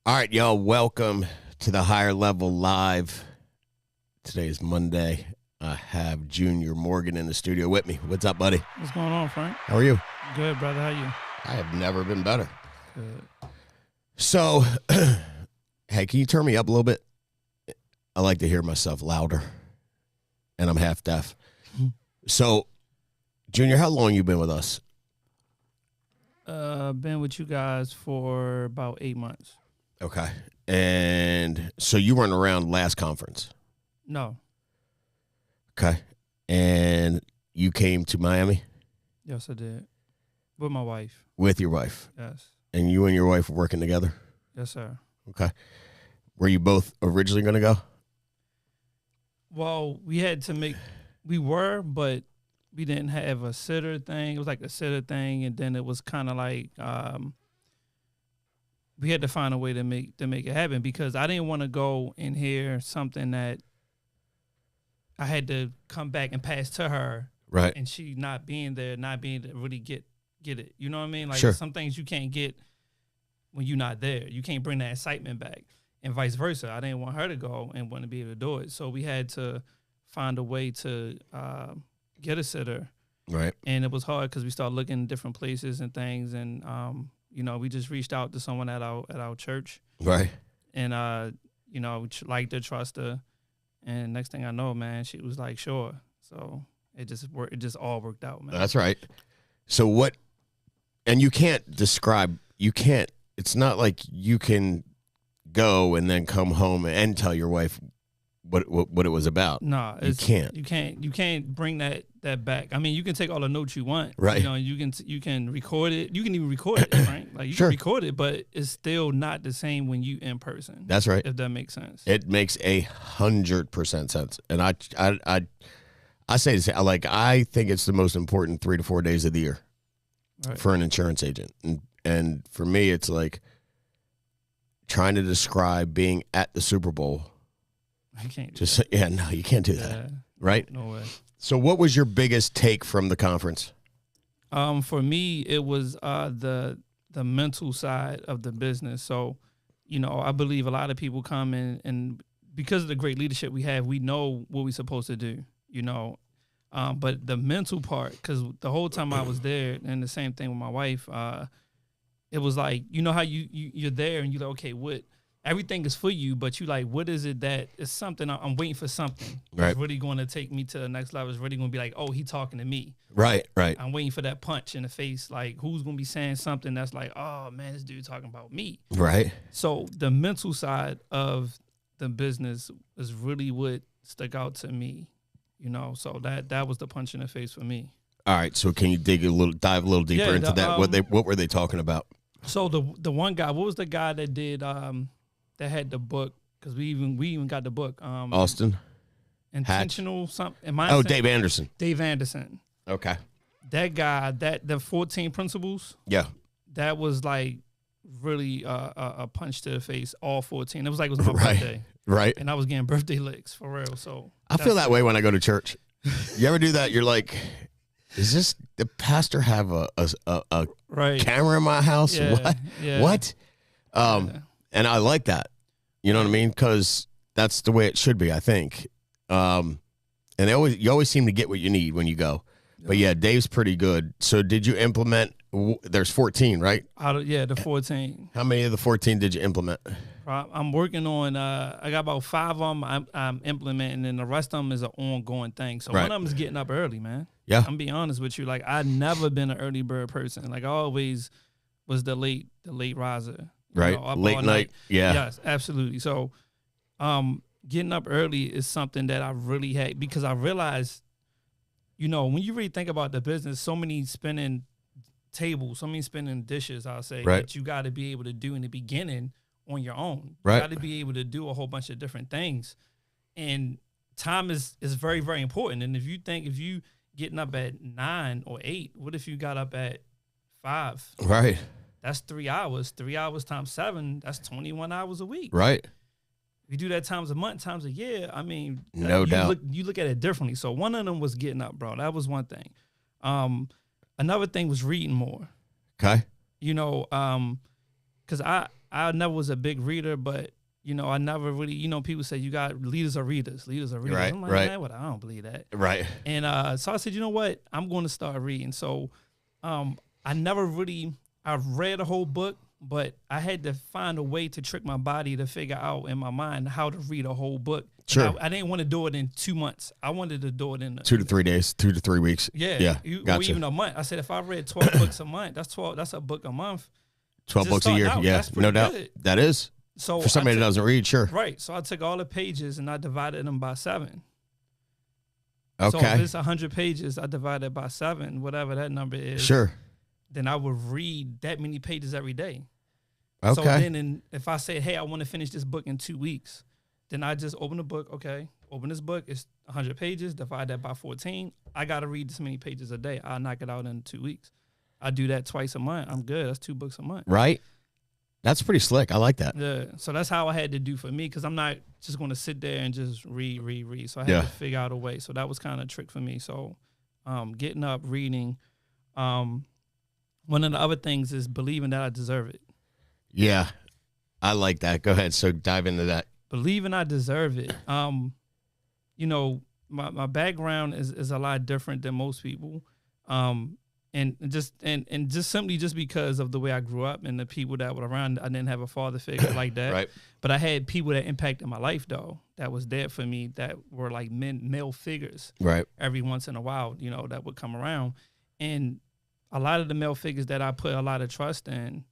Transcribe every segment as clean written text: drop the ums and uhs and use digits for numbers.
All right, y'all, welcome to the Higher Level Live. Today is Monday. I have Junior Morgan in the studio with me. What's up, buddy? What's going on, Frank? How are you? Good, brother. How you? I have never been better. Good. So, hey, can you turn me up a little bit? I like to hear myself louder, and I'm half deaf. So, Junior, how long you been with us? Been with you guys for about 8 months. Okay. And so you weren't around last conference? No. Okay. And you came to Miami? Yes, I did. With my wife. With your wife? Yes. And you and your wife were working together? Yes, sir. Okay. Were you both originally going to go? Well, we were, but we didn't have a sitter thing. It was like a sitter thing, and then it was kind of like we had to find a way to make it happen because I didn't want to go and hear something that I had to come back and pass to her, right? And she not being there, not being to really get it. You know what I mean? Like sure. Some things you can't get when you're not there. You can't bring that excitement back, and vice versa. I didn't want her to go and want to be able to do it, so we had to find a way to get a sitter. Right. And it was hard because we started looking in different places and things, and we just reached out to someone at our church. Right. And we liked her, trust her, and next thing I know, man, she was like, sure. So it just worked. It just all worked out, man. That's right. So what? And you can't describe. You can't. It's not like you can go and then come home and tell your wife what it was about. No, you can't. You can't bring that back. I mean, you can take all the notes you want. Right. You can record it. You can even record it, right? Like you sure. can record it, but it's still not the same when you in person. That's right. If that makes sense. It makes 100% sense. And I say this, like, I think it's the most important 3 to 4 days of the year for an insurance agent. And for me, it's like trying to describe being at the Super Bowl. You can't. No, you can't do that. Right? No way. So what was your biggest take from the conference? For me, it was the mental side of the business. So, I believe a lot of people come in, and because of the great leadership we have, we know what we're supposed to do, but the mental part, because the whole time I was there, and the same thing with my wife, it was like, how you're there and you're like, okay, what? Everything is for you, but you like, what is it that is something I'm waiting for something. Right. It's really going to take me to the next level. It's really going to be like, oh, he talking to me. Right, right. I'm waiting for that punch in the face. Like, who's going to be saying something that's like, oh, man, this dude talking about me. Right. So the mental side of the business is really what stuck out to me, So that was the punch in the face for me. All right. So can you dive a little deeper into that? What were they talking about? So the one guy, what was the guy that did that had the book, because we even got the book. Austin? Intentional something. Dave Anderson. Dave Anderson. Okay. That guy, the 14 principles. Yeah. That was like really a punch to the face, all 14. It was like it was my birthday. Right. And I was getting birthday licks, for real. So I feel that way when I go to church. You ever do that? You're like, is this the pastor have a camera in my house? Yeah, what? Yeah. What? And I like that. You know what I mean? Because that's the way it should be, I think. And you always seem to get what you need when you go. But yeah, Dave's pretty good. So did you implement? There's 14, right? The 14. How many of the 14 did you implement? I'm working on. I got about 5 of them I'm implementing, and the rest of them is an ongoing thing. So one of them is getting up early, man. Yeah, I'm being honest with you. Like, I've never been an early bird person. Like, I always was the late riser. Right, late night. Yeah, yes, absolutely. So, getting up early is something that I really had, because I realized, when you really think about the business, so many spinning tables, so many spinning dishes, I'll say, that you got to be able to do in the beginning on your own. You got to be able to do a whole bunch of different things, and time is very, very important. And if you getting up at 9 or 8, what if you got up at 5? Right. That's 3 hours. 3 hours times 7, that's 21 hours a week. Right. If you do that times a month, times a year, I mean, no doubt. You look at it differently. So one of them was getting up, bro. That was one thing. Another thing was reading more. Okay. Because I I never was a big reader, but you know, I never really, you know, people say you got leaders or readers. Leaders or readers. Right, I'm like, right. man, what? I don't believe that. Right. And so I said, you know what? I'm going to start reading. So I never really, I've read a whole book, but I had to find a way to trick my body to figure out in my mind how to read a whole book. Sure. I didn't want to do it in 2 months. I wanted to do it in 2 to 3 days, 2 to 3 weeks. Yeah. Yeah. Or Gotcha. even a month. I said, if I read 12 books a month, that's a book a month. 12 Just books a starting year. out, Yeah. that's No pretty doubt. good. That is. So For somebody that doesn't read, sure. Right. So I took all the pages and I divided them by 7. Okay. So if it's 100 pages, I divide it by 7, whatever that number is. Sure. Then I would read that many pages every day. Okay. So then if I say, hey, I want to finish this book in 2 weeks, then I just open the book. Okay, open this book. It's 100 pages. Divide that by 14. I got to read this many pages a day. I'll knock it out in 2 weeks. I do that twice a month. I'm good. That's 2 books a month. Right. That's pretty slick. I like that. Yeah. So that's how I had to do for me because I'm not just going to sit there and just read. So I had to figure out a way. So that was kind of a trick for me. So getting up, reading. One of the other things is believing that I deserve it. Yeah. I like that. Go ahead. So dive into that. Believing I deserve it. You know, my background is a lot different than most people. And just simply just because of the way I grew up and the people that were around, I didn't have a father figure like that. Right. But I had people that impacted my life though, that was there for me, that were like male figures. Right. Every once in a while, you know, that would come around. And a lot of the male figures that I put a lot of trust in,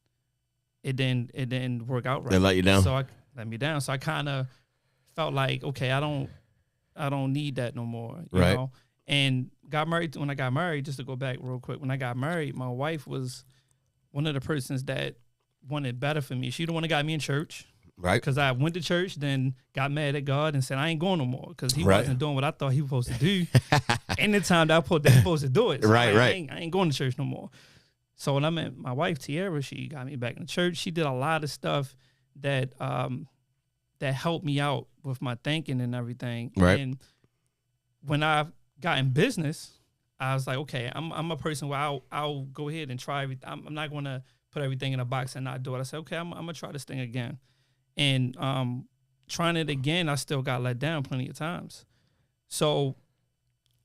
it didn't work out right. They let you down. So I let me down. So I kind of felt like, okay, I don't need that no more. You Right. know? And got married. When I got married, just to go back real quick, when I got married, my wife was one of the persons that wanted better for me. She the one that got me in church. Right. Because I went to church, then got mad at God and said, I ain't going no more. Because he Right. wasn't doing what I thought he was supposed to do. Anytime that I was supposed to do it. So Right, I ain't going to church no more. So when I met my wife, Tiara, she got me back in the church. She did a lot of stuff that that helped me out with my thinking and everything. Right. And when I got in business, I was like, okay, I'm a person where I'll go ahead and try everything. I'm not going to put everything in a box and not do it. I said, okay, I'm going to try this thing again. And trying it again, I still got let down plenty of times. So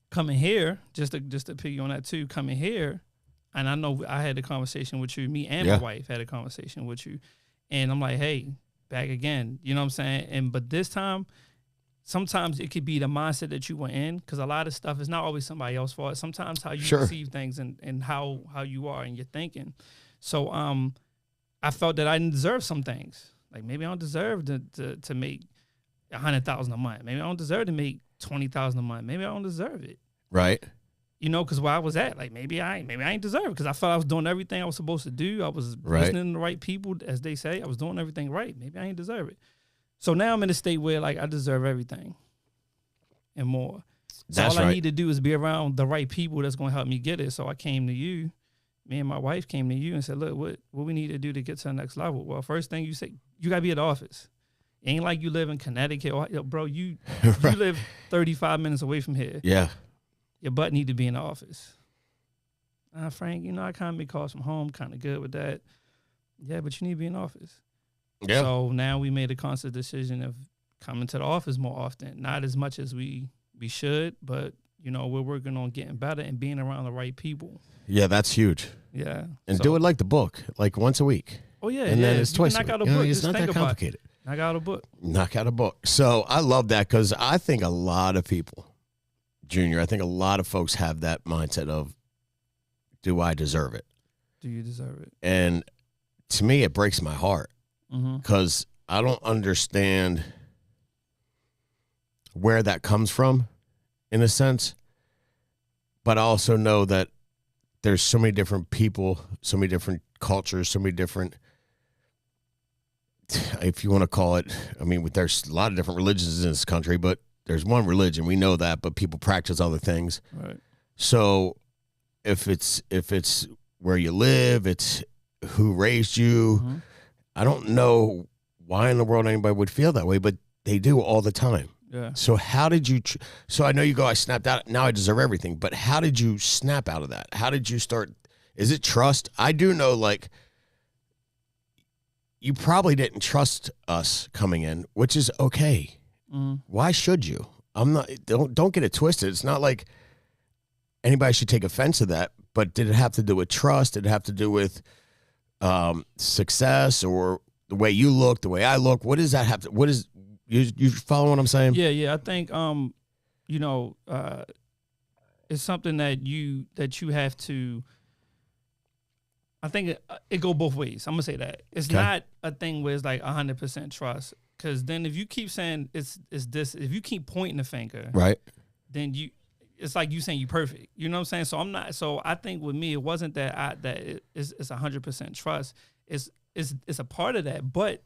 coming here, just to piggy on that too, coming here, and I know I had a conversation with you, me and my wife had a conversation with you, and I'm like, hey, back again. You know what I'm saying? But this time, sometimes it could be the mindset that you were in, because a lot of stuff is not always somebody else's fault. Sometimes how you receive things and how you are and your thinking. So I felt that I didn't deserve some things. Like maybe I don't deserve to make $100,000 a month. Maybe I don't deserve to make $20,000 a month. Maybe I don't deserve it. Right. You know, because where I was at, like maybe I ain't deserve it, because I felt I was doing everything I was supposed to do. I was listening to the right people, as they say. I was doing everything right. Maybe I ain't deserve it. So now I'm in a state where like I deserve everything and more. So all I need to do is be around the right people that's going to help me get it. So I came to you. Me and my wife came to you and said, look, what we need to do to get to the next level? Well, first thing you say, you got to be at the office. It ain't like you live in Connecticut. Or, bro, you live 35 minutes away from here. Yeah. Your butt need to be in the office. Frank, you know, I kind of make calls from home, kind of good with that. Yeah, but you need to be in the office. Yeah. So now we made a conscious decision of coming to the office more often. Not as much as we should, but, you know, we're working on getting better and being around the right people. Yeah, that's huge. Yeah. And do it like the book, like once a week. Oh, yeah. And then it's twice a knock week. out a book. It's not that complicated. Knock out a book. Knock out a book. So I love that, because I think a lot of people, Junior, I think a lot of folks have that mindset of, do I deserve it? Do you deserve it? And to me, it breaks my heart, because I don't understand where that comes from, in a sense. But I also know that there's so many different people, so many different cultures, so many different, if you want to call it, I mean, there's a lot of different religions in this country, but there's one religion. We know that, but people practice other things. Right. So if it's where you live, it's who raised you. I don't know why in the world anybody would feel that way, but they do all the time. Yeah. So how did you, so I know you go, I snapped out, now I deserve everything, but how did you snap out of that? How did you start? Is it trust? I do know, like, you probably didn't trust us coming in, which is okay. Why should you? Don't get it twisted. It's not like anybody should take offense to that, but did it have to do with trust? Did it have to do with success, or the way you look, the way I look? What does that have to, what is, you follow what I'm saying? Yeah. I think, it's something that you have to, I think it go both ways. I'm going to say that. It's not a thing where it's like 100% trust. Because then if you keep saying it's this, if you keep pointing the finger, right, then it's like you saying you perfect. You know what I'm saying? So I think with me, it wasn't that it's 100% trust. It's a part of that, but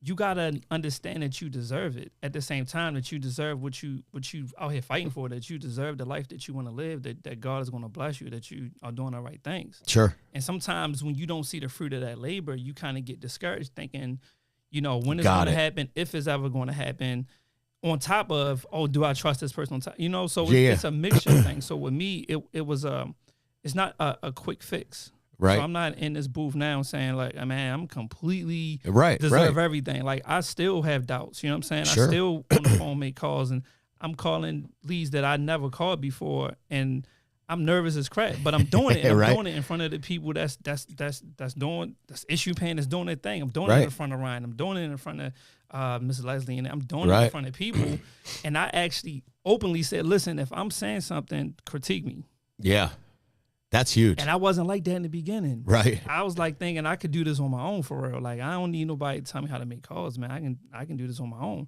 you gotta understand that you deserve it. At the same time, that you deserve what you out here fighting for. That you deserve the life that you want to live. That God is going to bless you. That you are doing the right things. Sure. And sometimes when you don't see the fruit of that labor, you kind of get discouraged, thinking, when it's going to happen, if it's ever going to happen, on top of, do I trust this person on top? So it's a mixture thing. So with me, it was it's not a quick fix. Right. So I'm not in this booth now saying like, man, I'm completely deserve everything. Like I still have doubts. You know what I'm saying? Sure. I still on the phone make calls, and I'm calling leads that I never called before, and I'm nervous as crap, but I'm doing it. I'm doing it in front of the people that's issue paying, that's doing their thing. I'm doing it in front of Ryan. I'm doing it in front of Mrs. Leslie, and I'm doing it in front of people. And I actually openly said, listen, if I'm saying something, critique me. Yeah. That's huge. And I wasn't like that in the beginning. Right. I was like thinking I could do this on my own for real. Like I don't need nobody to tell me how to make calls, man. I can do this on my own.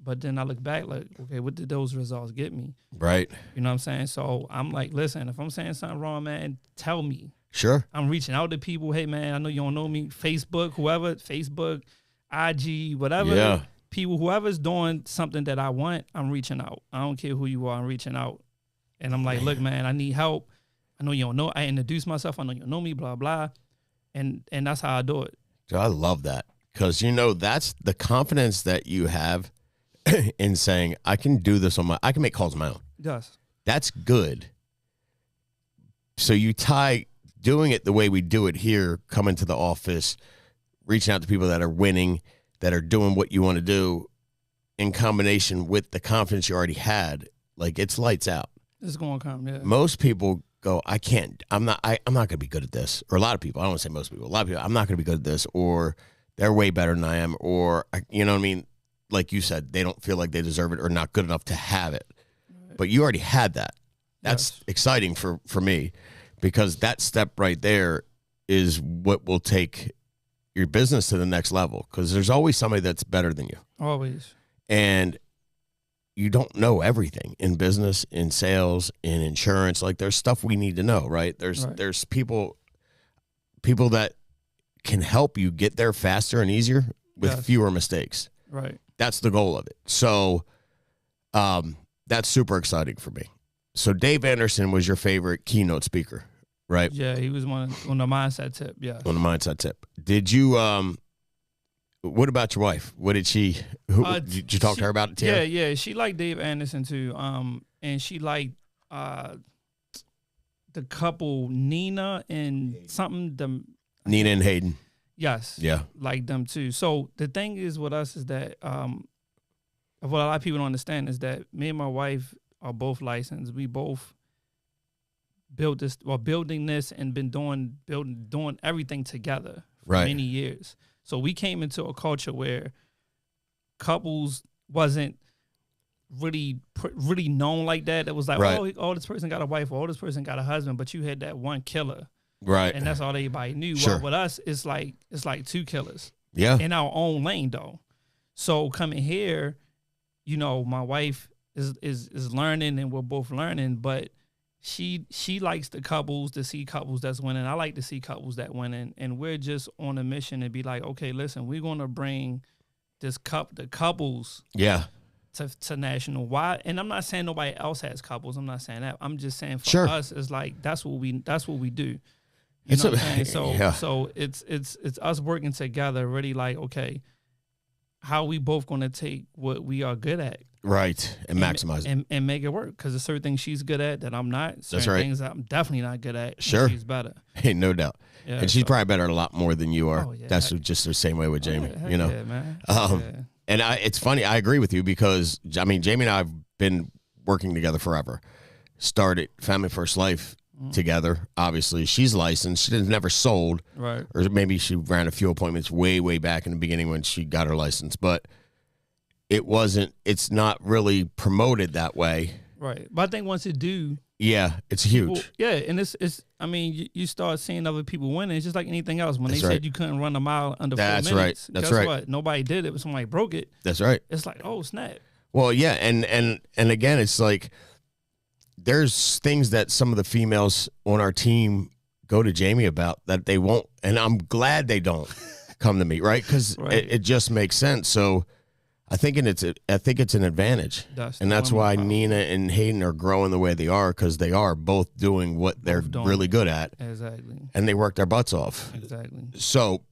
But then I look back like, okay, what did those results get me? Right. You know what I'm saying? So I'm like, listen, if I'm saying something wrong, man, tell me. Sure. I'm reaching out to people. Hey, man, I know you don't know me. Facebook, IG, whatever. Yeah. People, whoever's doing something that I want, I'm reaching out. I don't care who you are. I'm reaching out. And I'm like, look, man, I need help. I know you don't know. I introduce myself. I know you don't know me, blah, blah. And that's how I do it. So I love that. Because, that's the confidence that you have in saying, I can do this I can make calls on my own. Yes. That's good. So you tie doing it the way we do it here, coming to the office, reaching out to people that are winning, that are doing what you want to do, in combination with the confidence you already had, like it's lights out. It's going to come, yeah. Most people go, I'm not going to be good at this. Or a lot of people, I don't want to say most people, a lot of people, I'm not going to be good at this, or they're way better than I am, or, you know what I mean? Like you said, they don't feel like they deserve it or not good enough to have it. Right. But you already had that. That's exciting for me, because that step right there is what will take your business to the next level, because there's always somebody that's better than you. Always. And you don't know everything in business, in sales, in insurance. Like there's stuff we need to know, right? There's people that can help you get there faster and easier with fewer mistakes. Right. That's the goal of it. So that's super exciting for me. So Dave Anderson was your favorite keynote speaker, right? Yeah, he was on the mindset tip, yeah. On the mindset tip. Did you, what about your wife? What did she, did you talk to her about it, Tara? Yeah. She liked Dave Anderson too. And she liked the couple Nina and Nina and Hayden. Yes. Yeah. Like them too. So the thing is with us is that what a lot of people don't understand is that me and my wife are both licensed. We both building this and been doing everything together for many years. So we came into a culture where couples wasn't really known like that. It was like, oh, this person got a wife, or oh, this person got a husband, but you had that one killer. Right. And that's all everybody knew. Sure. Well, with us, it's like two killers. Yeah. In our own lane though. So coming here, my wife is learning, and we're both learning, but she likes the couples, to see couples that's winning. I like to see couples that winning, and we're just on a mission to be like, okay, listen, we're gonna bring the couples to national. Why? And I'm not saying nobody else has couples. I'm not saying that. I'm just saying for us, it's like that's what we do. You know what I'm saying? So it's us working together, really like, okay, how we both gonna take what we are good at. Right. And maximize it. And make it work. Because there's certain things she's good at that I'm not. Certain That's right. things that I'm definitely not good at. Sure. And she's better. Hey, no doubt. Yeah, and she's probably better at a lot more than you are. Oh, yeah. That's just the same way with Jamie, you know? Yeah, man. And it's funny. I agree with you because, I mean, Jamie and I have been working together forever. Started Family First Life together. Obviously, she's licensed. She's never sold. Right. Or maybe she ran a few appointments way, way back in the beginning when she got her license. But it's not really promoted that way. Right. But I think once it do. Yeah, it's huge. Well, yeah, and it's I mean, you start seeing other people winning. It's just like anything else. When they said you couldn't run a mile under 4 minutes. That's guess right. What? Nobody did it, but somebody broke it. That's right. It's like, oh, snap. Well, yeah, and again, it's like there's things that some of the females on our team go to Jamie about that they won't, and I'm glad they don't come to me, right? Because it just makes sense. So I think it's an advantage, and that's why Nina and Hayden are growing the way they are because they are both doing what they're really good at, exactly, and they work their butts off, exactly. So,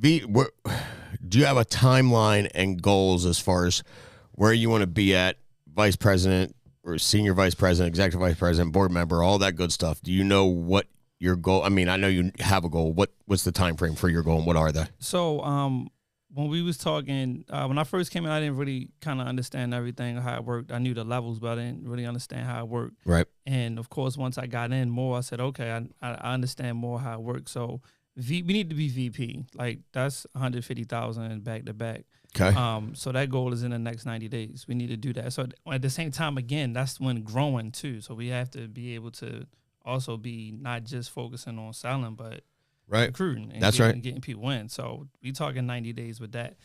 do you have a timeline and goals as far as where you want to be at, vice president or senior vice president, executive vice president, board member, all that good stuff? Do you know what your goal? I mean, I know you have a goal. What's the time frame for your goal, and what are they? So, when we was talking, when I first came in, I didn't really kind of understand everything, how it worked. I knew the levels, but I didn't really understand how it worked. Right. And of course, once I got in more, I said, okay, I understand more how it works. So we need to be VP. Like that's 150,000 back to back. Okay. So that goal is in the next 90 days. We need to do that. So at the same time, again, that's when growing too. So we have to be able to also be not just focusing on selling, but recruiting and getting people in. So we talking 90 days with that.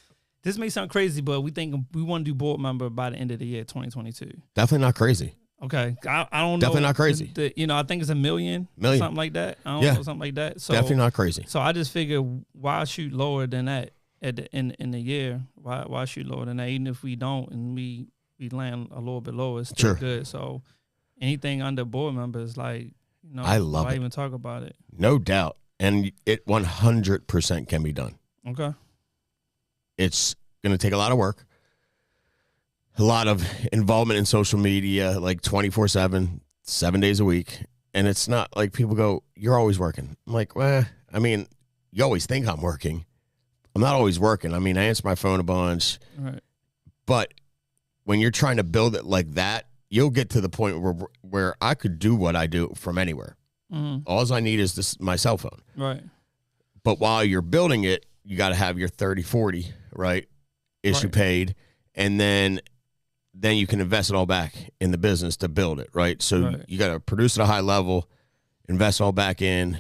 This may sound crazy, but we want to do board member by the end of the year, 2022. Definitely not crazy. Okay, I don't know. Definitely not crazy. I think it's $1 million, something like that. I don't know, something like that. So definitely not crazy. So I just figured, why shoot lower than that in the year? Why shoot lower than that? Even if we don't and we land a little bit lower, it's still good. So anything under board member is like, I love it. Why even talk about it? No doubt. And it 100% can be done. Okay. It's going to take a lot of work, a lot of involvement in social media, like 24/7, 7 days a week. And it's not like people go, you're always working. I'm like, well, I mean, you always think I'm working. I'm not always working. I mean, I answer my phone a bunch. Right. But when you're trying to build it like that, you'll get to the point where I could do what I do from anywhere. Mm-hmm. All I need is my cell phone. Right. But while you're building it, you got to have your 30/40, right? Issue paid. And then you can invest it all back in the business to build it, right? So you got to produce at a high level, invest all back in,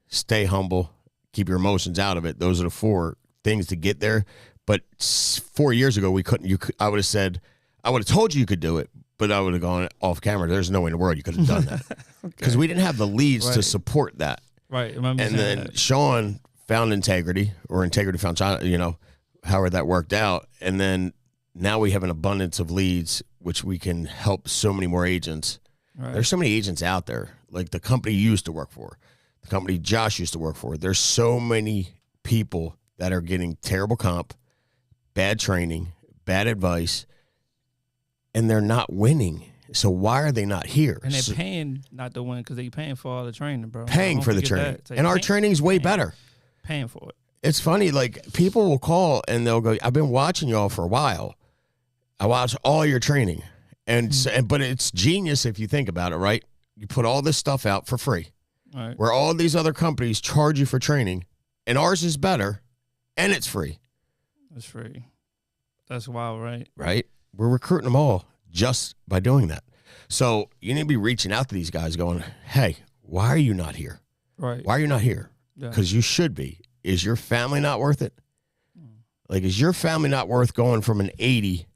stay humble, keep your emotions out of it. Those are the 4 things to get there. But 4 years ago, we couldn't. I would have told you could do it, but I would have gone off camera. There's no way in the world you could have done that because we didn't have the leads to support that. Right. And then Sean found Integrity, or Integrity found China, however that worked out. And then now we have an abundance of leads, which we can help so many more agents. Right. There's so many agents out there, like the company you used to work for, the company Josh used to work for. There's so many people that are getting terrible comp, bad training, bad advice, and they're not winning. So why are they not here? And they're paying not to win because they're paying for all the training, bro. Paying for the training. And our training's way better. Paying for it. It's funny, like people will call and they'll go, I've been watching y'all for a while. I watch all your training. But it's genius if you think about it, right? You put all this stuff out for free. Right. Where all these other companies charge you for training, and ours is better, and it's free. It's free. That's wild, right? Right? We're recruiting them all just by doing that. So you need to be reaching out to these guys going, hey, why are you not here? Right. Why are you not here? Because you should be. Is your family not worth it? Like, is your family not worth going from an 80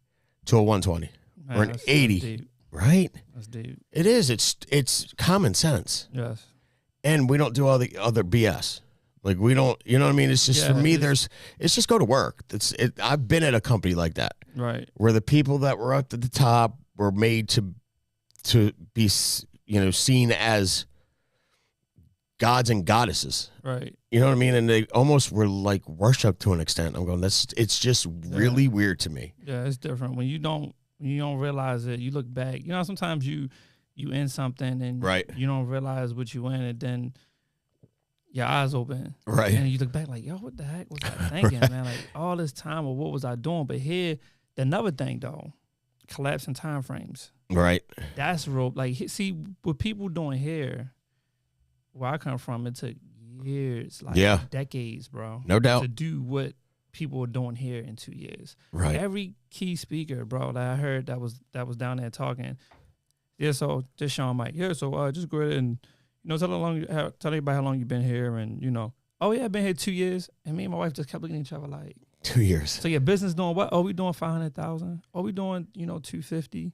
to a 120 or an 80? Right? That's deep. It is. It's common sense. Yes. And we don't do all the other BS. Like, we don't, you know what I mean? It's just, for me, it's just go to work. I've been at a company like that. Right. Where the people that were up at the top were made to be, seen as gods and goddesses. Right. You know what I mean? And they almost were like worship to an extent. I'm going, it's just really weird to me. Yeah, it's different. When you don't realize it, you look back. You know, sometimes you in something and right. you don't realize what you in, and then your eyes open. Right. And you look back like, yo, what the heck was I thinking, man? Like all this time, or what was I doing? But here, another thing though, collapsing time frames. Right. That's real. Like, see, what people doing here, where I come from, it took years, like decades, bro. No doubt. To do what people are doing here in 2 years. Right. Every key speaker, bro, that I heard that was down there talking. Yeah, so just showing Mike. Yeah, so just go ahead and tell everybody how long you've been here, and oh yeah, I've been here 2 years, and me and my wife just kept looking at each other like 2 years. So your business doing what? Oh, we doing 500,000. Oh, we doing 250.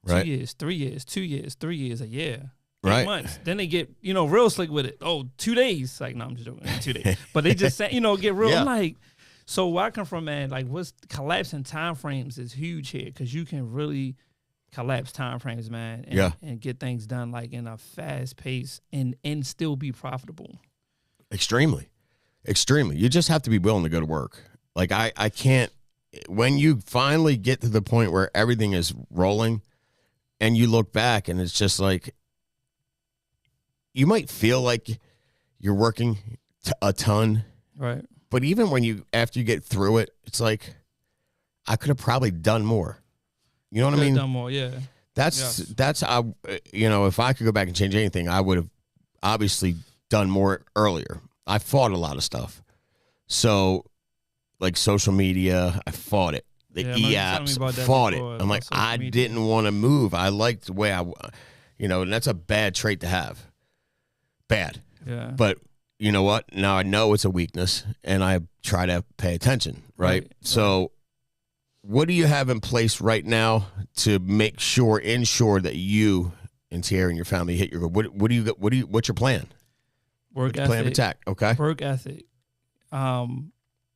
Right. 2 years, 3 years, 2 years, 3 years, a year. 8 Right. months. Then they get, real slick with it. Oh, 2 days. Like, no, I'm just joking. 2 days. But they just say, get real. Yeah. I'm like, so where I come from, man, like what's collapsing time frames is huge here, because you can really collapse time frames, man, and get things done like in a fast pace and still be profitable. Extremely. You just have to be willing to go to work. Like I can't, when you finally get to the point where everything is rolling and you look back and it's just like, you might feel like you're working a ton. Right. But even after you get through it, it's like, I could have probably done more. You know what I mean? Done more, yeah. That's how, if I could go back and change anything, I would have obviously done more earlier. I fought a lot of stuff. So, like social media, I fought it. The e-apps, fought it. I'm like, I didn't want to move. I liked the way and that's a bad trait to have. Bad. Yeah. But you know what? Now I know it's a weakness, and I try to pay attention, right? So what do you have in place right now to ensure that you and Tierra and your family hit your goal? What's your plan? Work ethic. Plan of attack, okay? Work ethic.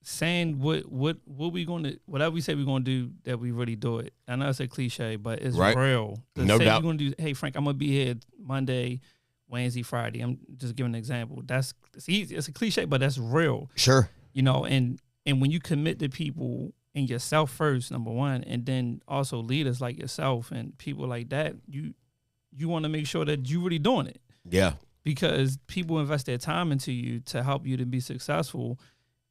Saying what we going to, whatever we say we're going to do, that we really do it. I know it's a cliche, but it's real. No doubt. You're going to do, hey, Frank, I'm going to be here Monday, Wednesday, Friday. I'm just giving an example. It's easy. It's a cliche, but that's real. Sure. And when you commit to people and yourself first, number one, and then also leaders like yourself and people like that, you want to make sure that you really doing it. Yeah. Because people invest their time into you to help you to be successful.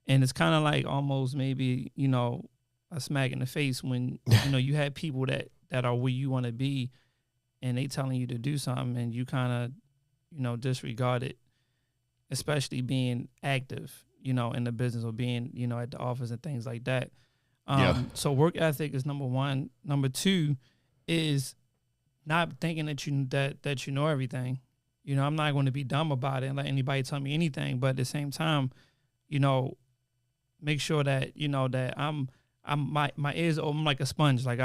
And it's kind of like almost maybe, a smack in the face when, you have people that are where you want to be and they telling you to do something and you kind of, disregard it, especially being active, in the business or being, at the office and things like that. So work ethic is number one. Number two is not thinking that you know everything. I'm not going to be dumb about it and let anybody tell me anything. But at the same time, make sure that, that I'm my ears open like a sponge. Like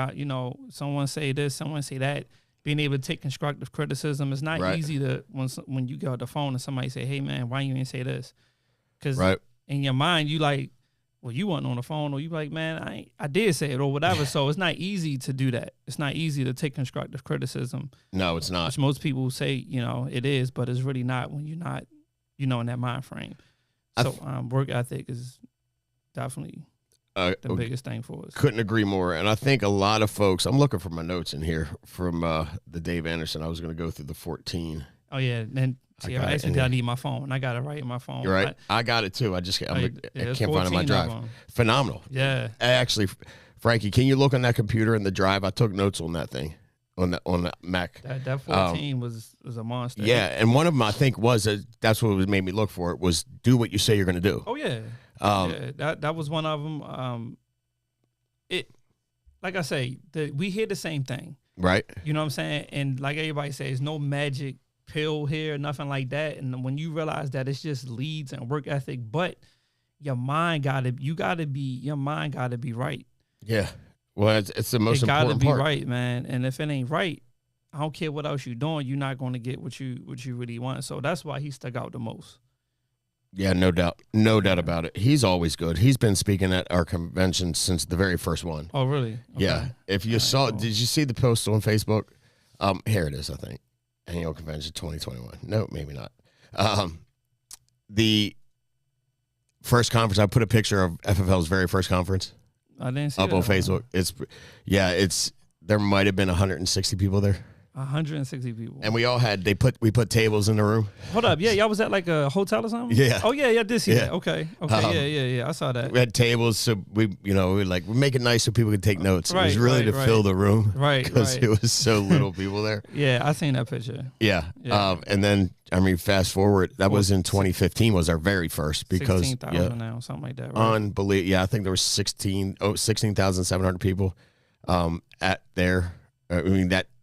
someone say this, someone say that. Being able to take constructive criticism. It's not easy to when you get on the phone and somebody say, "Hey man, why you didn't say this?" Because in your mind you like, well, you wasn't on the phone, or you like, man, I did say it or whatever. So it's not easy to do that. It's not easy to take constructive criticism. No, it's not. Which most people say, it is, but it's really not when you're not, in that mind frame. So work ethic is definitely the biggest thing for us. Couldn't agree more. And I think a lot of folks, I'm looking for my notes in here from the Dave Anderson. I was going to go through the 14. Oh, yeah. Then I actually I need my phone. I got it right in my phone. You're right. I got it too. I can't find it in my drive. Phenomenal. Yeah. Actually, Frankie, can you look on that computer in the drive? I took notes on that thing. On that Mac. That 14 was a monster. Yeah, and one of them I think was that's what made me look for it was do what you say you're going to do. Oh yeah. That was one of them. It, like I say, we hear the same thing, right? You know what I'm saying? And like everybody says, no magic pill here, nothing like that. And when you realize that it's just leads and work ethic, but your mind gotta be right. Yeah. Well, it's the most important part. It gotta be right, man. And if it ain't right, I don't care what else you're doing, you're not going to get what you really want. So that's why he stuck out the most. Yeah, no doubt about it. He's always good. He's been speaking at our convention since the very first one. Oh, really? Okay. Yeah. If you saw, did you see the post on Facebook? Here it is, I think. Annual Convention 2021. No, maybe not. The first conference, I put a picture of FFL's very first conference. I didn't see up on Facebook. It's there might have been 160 people there. 160 people. And we all had, we put tables in the room. Hold up. Yeah, y'all was at like a hotel or something? Yeah. Oh, yeah, I did see that. Okay. Yeah. I saw that. We had tables, so we make it nice so people could take notes. Right, it was really to fill the room. Right, because it was so little people there. Yeah, I seen that picture. Yeah. And then, fast forward, that was in 2015 was our very first because 16,000 now, something like that, right? Unbelievable. Yeah, I think there was 16,700 people at there.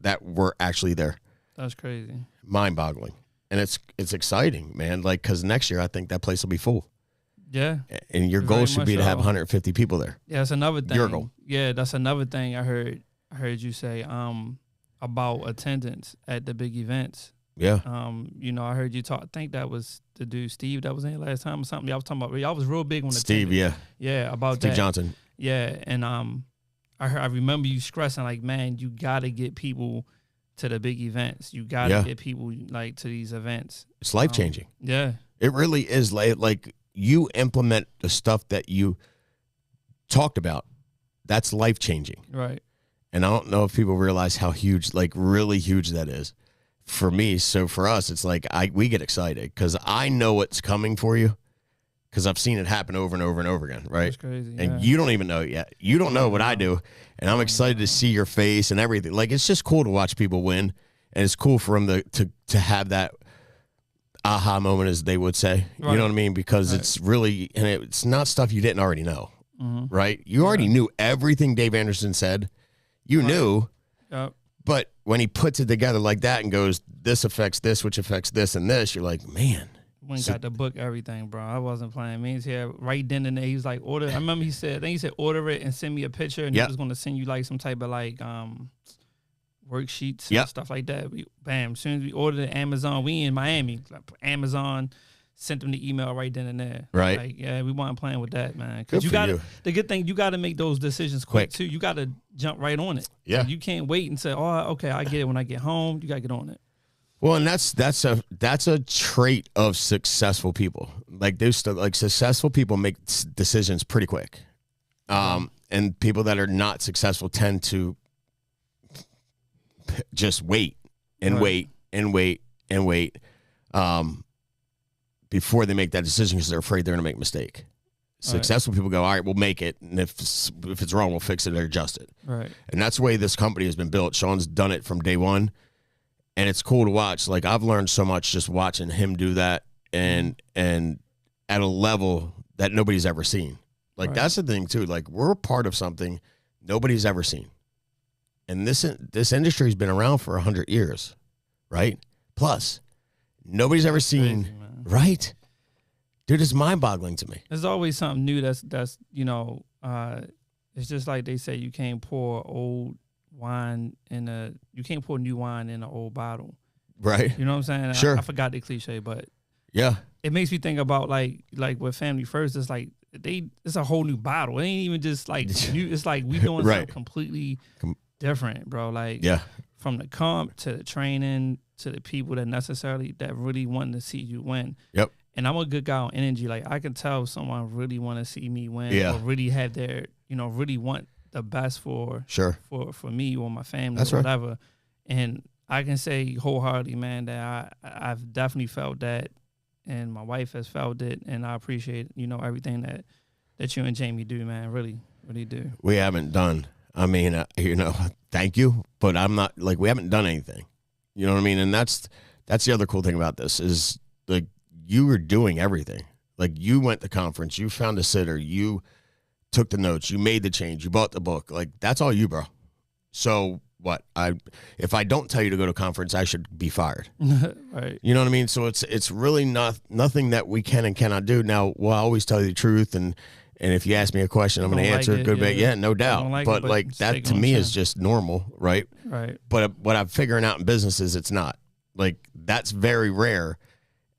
That were actually there. That's crazy. Mind-boggling. And it's exciting, man. Like, because next year I think that place will be full. Yeah. And your goal should be to have 150 people there. Yeah, that's another thing. Your goal. Yeah, that's another thing I heard you say about attendance at the big events. Yeah. I heard you talk. I think that was the dude Steve that was in last time or something. Y'all was talking about. Y'all was real big on Steve. attendance. Yeah. Yeah, about Steve that. Johnson. Yeah, and I remember you stressing like, man, you gotta get people to the big events. You gotta get people like to these events. It's life changing. Yeah, it really is. Like you implement the stuff that you talked about. That's life changing. Right. And I don't know if people realize how huge, like really huge that is for me. So for us, it's like we get excited because I know what's coming for you. Because I've seen it happen over and over and over again, right? That's crazy. And you don't even know it yet. You don't know what I do. And I'm excited to see your face and everything. Like, it's just cool to watch people win. And it's cool for them to have that aha moment, as they would say. Right. You know what I mean? Because it's really, and it's not stuff you didn't already know, right? You already knew everything Dave Anderson said. You knew. Yep. But when he puts it together like that and goes, this affects this, which affects this and this, you're like, man. When got the book, everything, bro. I wasn't playing. Means here right then and there, he was like, order. I remember I think he said order it and send me a picture, and he was going to send you like some type of like worksheets and stuff like that. Bam, as soon as we ordered it, Amazon, we in Miami. Like, Amazon sent them the email right then and there. Right. Like, yeah, we weren't playing with that, man. Because the good thing, you got to make those decisions quick too. You got to jump right on it. Yeah. Like, you can't wait and say, oh, okay, I get it when I get home. You got to get on it. Well, and that's a trait of successful people. Like successful people make decisions pretty quick, and people that are not successful tend to just wait and wait and wait and wait before they make that decision because they're afraid they're going to make a mistake. Successful people go, all right, we'll make it, and if it's wrong, we'll fix it or adjust it. Right. And that's the way this company has been built. Sean's done it from day one. And it's cool to watch. Like, I've learned so much just watching him do that and at a level that nobody's ever seen. Like, that's the thing, too. Like, we're part of something nobody's ever seen. And this industry's been around for 100 years, right? Plus, nobody's ever seen, crazy, right? Dude, it's mind-boggling to me. There's always something new that's it's just like they say you can't pour old wine you can't pour new wine in an old bottle, right? You know what I'm saying? Sure. I forgot the cliche, but yeah, it makes me think about like with Family First. It's like it's a whole new bottle. It ain't even just like new. It's like we doing something completely different, bro. Like from the comp to the training to the people that really want to see you win. Yep. And I'm a good guy on energy. Like, I can tell if someone really want to see me win or really have their really want the best for me or my family. That's or whatever. Right. And I can say wholeheartedly, man, that I've definitely felt that, and my wife has felt it, and I appreciate everything that you and Jamie do, man. Really, really do. We haven't done. I mean, thank you, but I'm not like we haven't done anything. You know what I mean? And that's the other cool thing about this is like you were doing everything. Like, you went to conference, you found a sitter, you took the notes, you made the change, you bought the book. Like, that's all you, bro. So what? If I don't tell you to go to conference, I should be fired. Right. You know what I mean? So it's really nothing that we can and cannot do. Now, I always tell you the truth, and if you ask me a question, I'm going to answer it. Good, bad, no doubt. But that to me is just normal, right? Right. But what I'm figuring out in business is it's not. Like, that's very rare,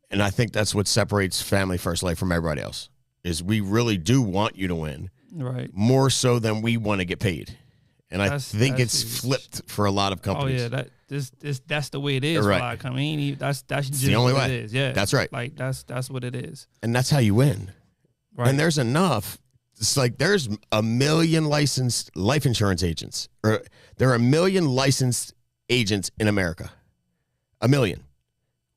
and I think that's what separates Family First Life from everybody else. Is we really do want you to win. Right. More so than we want to get paid. And I think it's flipped for a lot of companies. Oh yeah, that's the way it is. Right. For a lot of companies. That's just the only way. It is. Yeah. That's right. Like that's what it is. And that's how you win. Right. And there's enough It's like there's a million licensed life insurance agents, or there are a million licensed agents in America. A million.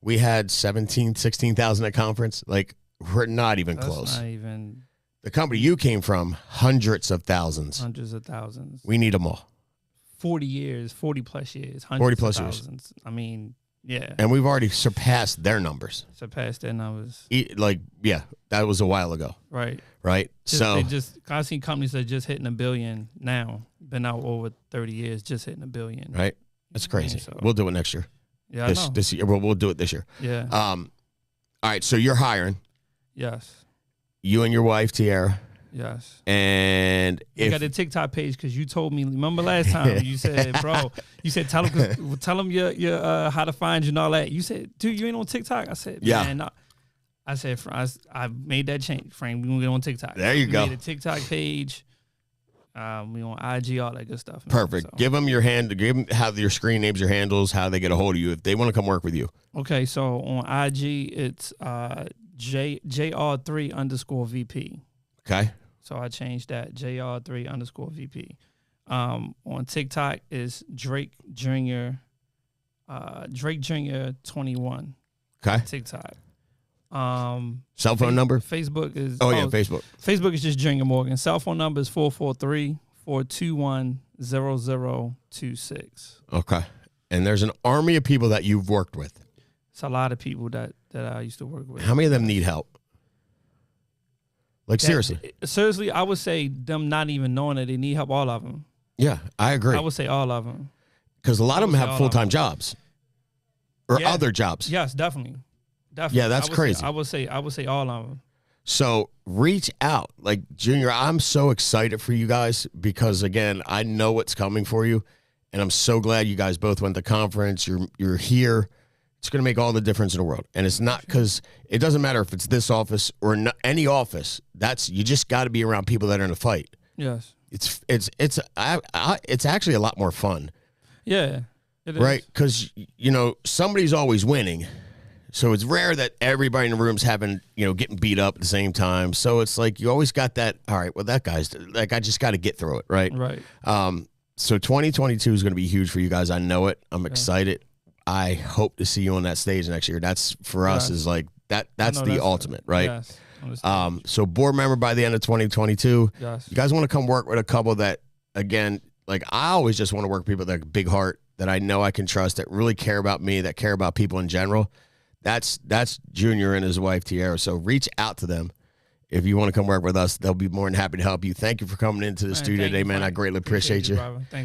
We had 16,000 at conference. Like, we're not even close. Not even. The company you came from, hundreds of thousands. Hundreds of thousands. We need them all. 40 years, 40 plus years. 40 plus years. I mean, yeah. And we've already surpassed their numbers. Surpassed their numbers. Yeah, that was a while ago. Right. Right? I've seen companies that are just hitting $1 billion now. Been out over 30 years, just hitting $1 billion. Right? That's crazy. So, we'll do it next year. Yeah, I know. This year. We'll do it this year. Yeah. All right, so you're hiring. Yes. You and your wife, Tiara. Yes. And you got the TikTok page because you told me. Remember last time you said, "Bro," you said, "Tell them your how to find you and all that." You said, "Dude, you ain't on TikTok." I said, "Yeah." Man, no. I said, "I made that change, Frank. We gonna get on TikTok." There you go. Made a TikTok page. We on IG, all that good stuff. Man. Perfect. So. Give them your have your screen names, your handles, how they get a hold of you if they want to come work with you. Okay, so on IG it's JR3_VP. Okay. So I changed that JR3_VP. On TikTok is Drake Jr. 21. Okay. TikTok. Cell phone number? Facebook is Facebook. Facebook is just Junior Morgan. Cell phone number is 443-421-0026. Okay. And there's an army of people that you've worked with. It's a lot of people that I used to work with. How many of them need help? Like, seriously. Seriously, I would say them not even knowing that they need help, all of them. Yeah, I agree. I would say all of them. Because a lot of them have full-time jobs or other jobs. Yes, definitely. Yeah, that's crazy. I would say all of them. So reach out. Like, Junior, I'm so excited for you guys because, again, I know what's coming for you, and I'm so glad you guys both went to conference. You're here. It's going to make all the difference in the world. And it's not because it doesn't matter if it's this office or any office. You just got to be around people that are in a fight. Yes. It's actually a lot more fun. Yeah, it is. Right? Because, somebody's always winning. So it's rare that everybody in the room's getting beat up at the same time. So it's like you always got that, all right, well, that guy's like, I just got to get through it, right? Right. So 2022 is going to be huge for you guys. I know it. I'm excited. I hope to see you on that stage next year. That's for us is like that's the ultimate, right? Yes. So board member by the end of 2022. Yes. You guys want to come work with a couple that, again, like I always just want to work with people that have a big heart, that I know I can trust, that really care about me, that care about people in general. That's Junior and his wife, Tiara. So reach out to them. If you want to come work with us, they'll be more than happy to help you. Thank you for coming into the studio today, man. I greatly appreciate you. Thank you.